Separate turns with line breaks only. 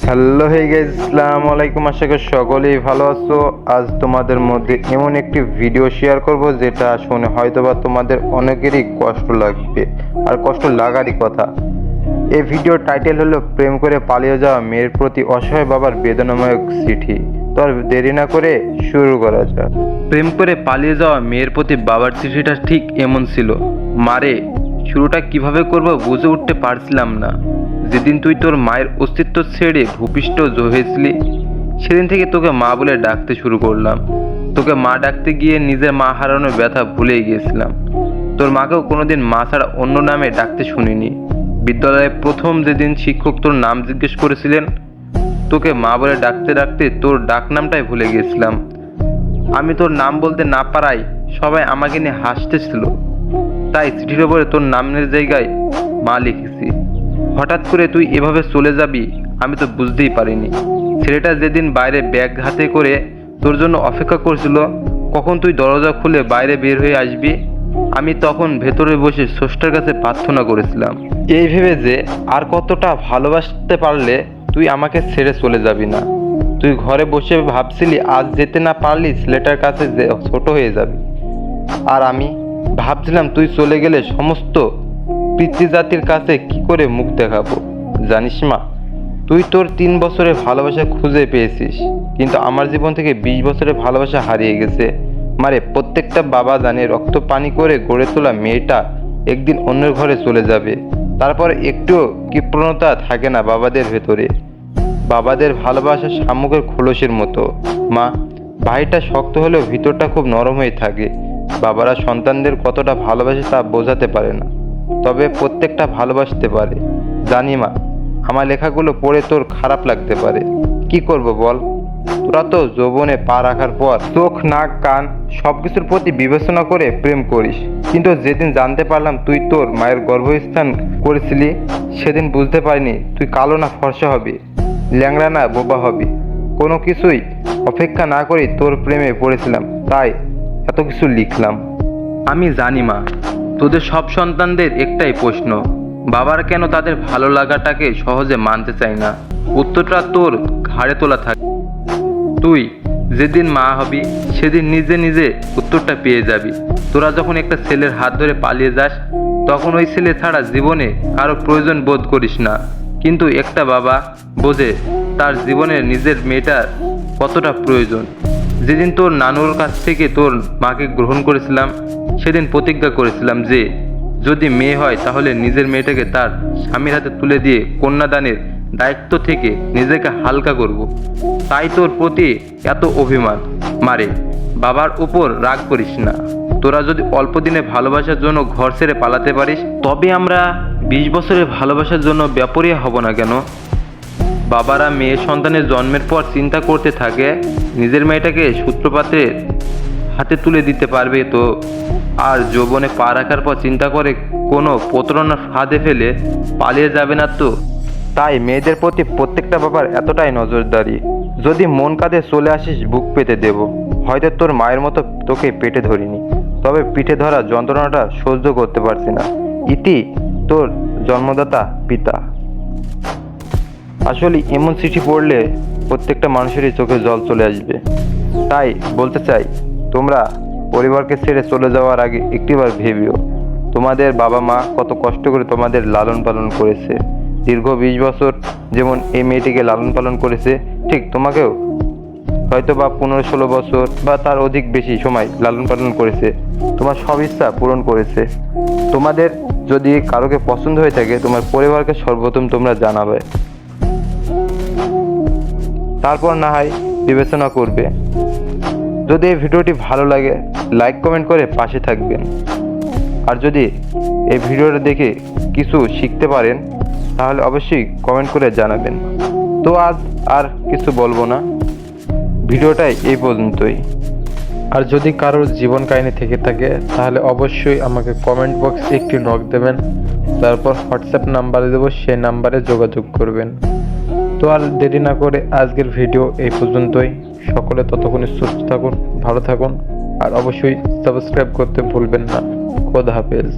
Hello hey guys, আসসালামু আলাইকুম। আশা করি সকলেই ভালো আছো। আজ তোমাদের মধ্যে এমন একটি ভিডিও শেয়ার করব যেটা শুনে হয়তোবা তোমাদের অনেকেরই কষ্ট লাগবে, আর কষ্ট লাগারই কথা। এই ভিডিওর টাইটেল হলো প্রেম করে পালিয়ে যাওয়া মেয়ের প্রতি অসহায় বাবার বেদনাময় চিঠি। তো আর দেরি না করে শুরু করা যাক। প্রেম করে পালিয়ে যাওয়া মেয়ের প্রতি বাবার চিঠিটা ঠিক এমন ছিল। মারে, শুরুটা কিভাবে করব বুঝে উঠতে পারছিলাম না। যেদিন তুই তোর মায়ের অস্তিত্ব ছেড়ে ভূপিষ্ঠ হয়েছিলি, সেদিন থেকে তোকে মা বলে ডাকতে শুরু করলাম। তোকে মা ডাকতে গিয়ে নিজের মা হারানোর ব্যথা ভুলেই গিয়েছিলাম। তোর মাকেও কোনোদিন মা ছাড়া অন্য নামে ডাকতে শুনিনি। বিদ্যালয়ে প্রথম যেদিন শিক্ষক তোর নাম জিজ্ঞেস করেছিলেন, তোকে মা বলে ডাকতে ডাকতে তোর ডাক নামটাই ভুলে গিয়েছিলাম। আমি তোর নাম বলতে না পারায় সবাই আমাকে নিয়ে হাসতেছিল, তাই চিঠির ওপরে তোর নামের জায়গায় মা লিখেছি। হঠাৎ করে তুই এভাবে চলে যাবি আমি তো বুঝতেই পারিনি। ছেলেটা যেদিন বাইরে ব্যাগ হাতে করে তোর জন্য অপেক্ষা করছিল, কখন তুই দরজা খুলে বাইরে বের হয়ে আসবি, আমি তখন ভেতরে বসে স্রষ্টার কাছে প্রার্থনা করেছিলাম, এই ভেবে যে আর কতটা ভালোবাসতে পারলে তুই আমাকে ছেড়ে চলে যাবি না। তুই ঘরে বসে ভাবছিলি আজ যেতে না পারলি ছেলেটার কাছে যে ছোট হয়ে যাবি, আর আমি ভাবছিলাম তুই চলে গেলে সমস্ত পিতৃজাতির কাছে কি করে মুখ দেখাবো। জানিস মা, তুই তোর 3 বছরের ভালোবাসা খুঁজে পেয়েছিস, কিন্তু আমার জীবন থেকে 20 বছরের ভালোবাসা হারিয়ে গেছে। মারে, প্রত্যেকটা বাবা জানে রক্ত পানি করে গড়ে তোলা মেয়েটা একদিন অন্যের ঘরে চলে যাবে। তারপর একটুও কৃপণতা থাকে না বাবাদের ভেতরে। বাবাদের ভালোবাসা শামুকের খোলসের মতো। মা, ভাইটা শক্ত হলেও ভিতরটা খুব নরম হয়ে থাকে। বাবারা সন্তানদের কতটা ভালোবাসে তা বোঝাতে পারে না, তবে প্রত্যেকটা ভালোবাসতে পারে। জানি মা, আমার লেখাগুলো পড়ে তোর খারাপ লাগতে পারে, কি করব বল। তোরা তো যৌবনে পা রাখার পর চোখ নাক কান সবকিছুর প্রতি বিবেচনা করে প্রেম করিস, কিন্তু যেদিন জানতে পারলাম তুই তোর মায়ের গর্ভস্থান করেছিলি, সেদিন বুঝতে পারিনি তুই কালো না ফর্সা হবি, ল্যাংড়া না বোবা হবি। কোনো কিছুই অপেক্ষা না করেই তোর প্রেমে পড়েছিলাম, তাই এত কিছু লিখলাম। আমি জানি মা, তোদের সব সন্তানদের একটাই প্রশ্ন, বাবার কেন তাদের ভালো লাগাটাকে সহজে মানতে চায় না। উত্তরটা তোর ঘাড়ে তোলা থাকে। তুই যেদিন মা হবি সেদিন নিজে নিজে উত্তরটা পেয়ে যাবি। তোরা যখন একটা ছেলের হাত ধরে পালিয়ে যাস, তখন ওই ছেলে ছাড়া জীবনে কারো প্রয়োজন বোধ করিস না, কিন্তু একটা বাবা বোঝে তার জীবনের নিজের মেয়েটার কতটা প্রয়োজন। যেদিন তোর নানুর কাছ থেকে তোর মাকে গ্রহণ করেছিলাম, সেদিন প্রতিজ্ঞা করেছিলাম যে যদি মেয়ে হয় তাহলে নিজের মেয়েটাকে তার স্বামীর হাতে তুলে দিয়ে কন্যাদানের দায়িত্ব থেকে নিজেকে হালকা করব। তাই তোর প্রতি এত অভিমান। মারে, বাবার উপর রাগ করিস না। তোরা যদি অল্প দিনে ভালোবাসার জন্য ঘর ছেড়ে পালাতে পারিস, তবে আমরা 20 বছরের ভালোবাসার জন্য ব্যাপারীয় হব না কেন? বাবারা মেয়ে সন্তানের জন্মের পর চিন্তা করতে থাকে নিজের মেয়েটাকে সূত্রপাতের হাতে তুলে দিতে পারবে তো, আর যৌবনে পা রাখার পর চিন্তা করে কোনো প্রতারণার ফাঁদে ফেলে পালিয়ে যাবে না তো। তাই মেয়েদের প্রতি প্রত্যেকটা বাবার এতটাই নজরদারি। যদি মন কাঁধে চলে আসিস বুক পেতে দেব। হয়তো তোর মায়ের মতো তোকে পেটে ধরিনি, তবে পিঠে ধরা যন্ত্রণাটা সহ্য করতে পারছি না। ইতি, তোর জন্মদাতা পিতা। আসলে এমন চিঠি পড়লে প্রত্যেকটা মানুষেরই চোখে জল চলে আসবে। তাই বলতে চাই, তোমরা পরিবারকে ছেড়ে চলে যাওয়ার আগে একটিবার ভেবিও তোমাদের বাবা মা কত কষ্ট করে তোমাদের লালন পালন করেছে। দীর্ঘ 20 বছর যেমন এই মেয়েটিকে লালন পালন করেছে, ঠিক তোমাকেও হয়তো বা 15-16 বছর বা তার অধিক বেশি সময় লালন পালন করেছে। তোমার সব ইচ্ছা পূরণ করেছে। তোমাদের যদি কারোকে পছন্দ হয়ে থাকে, তোমার পরিবারকে সর্বপ্রথম তোমরা জানাবে, তারপর না হয় বিবেচনা করবে। যদি এই ভিডিওটি ভালো লাগে, লাইক কমেন্ট করে পাশে থাকবেন। আর যদি এই ভিডিওটা দেখে কিছু শিখতে পারেন, তাহলে অবশ্যই কমেন্ট করে জানাবেন। তো আজ আর কিছু বলবো না, ভিডিওটাই এই পর্যন্তই। আর যদি কারোর জীবন কাহিনী থেকে থাকে, তাহলে অবশ্যই আমাকে কমেন্ট বক্সে একটি নক দেবেন, তারপর হোয়াটসঅ্যাপ নাম্বারে দেবো, সেই নাম্বারে যোগাযোগ করবেন। তো আর দেরি না করে আজকের ভিডিও এই পর্যন্তই। সকলে ততক্ষণে সুস্থ থাকুন, ভালো থাকুন, আর অবশ্যই সাবস্ক্রাইব করতে ভুলবেন না। খোদা হাফেজ।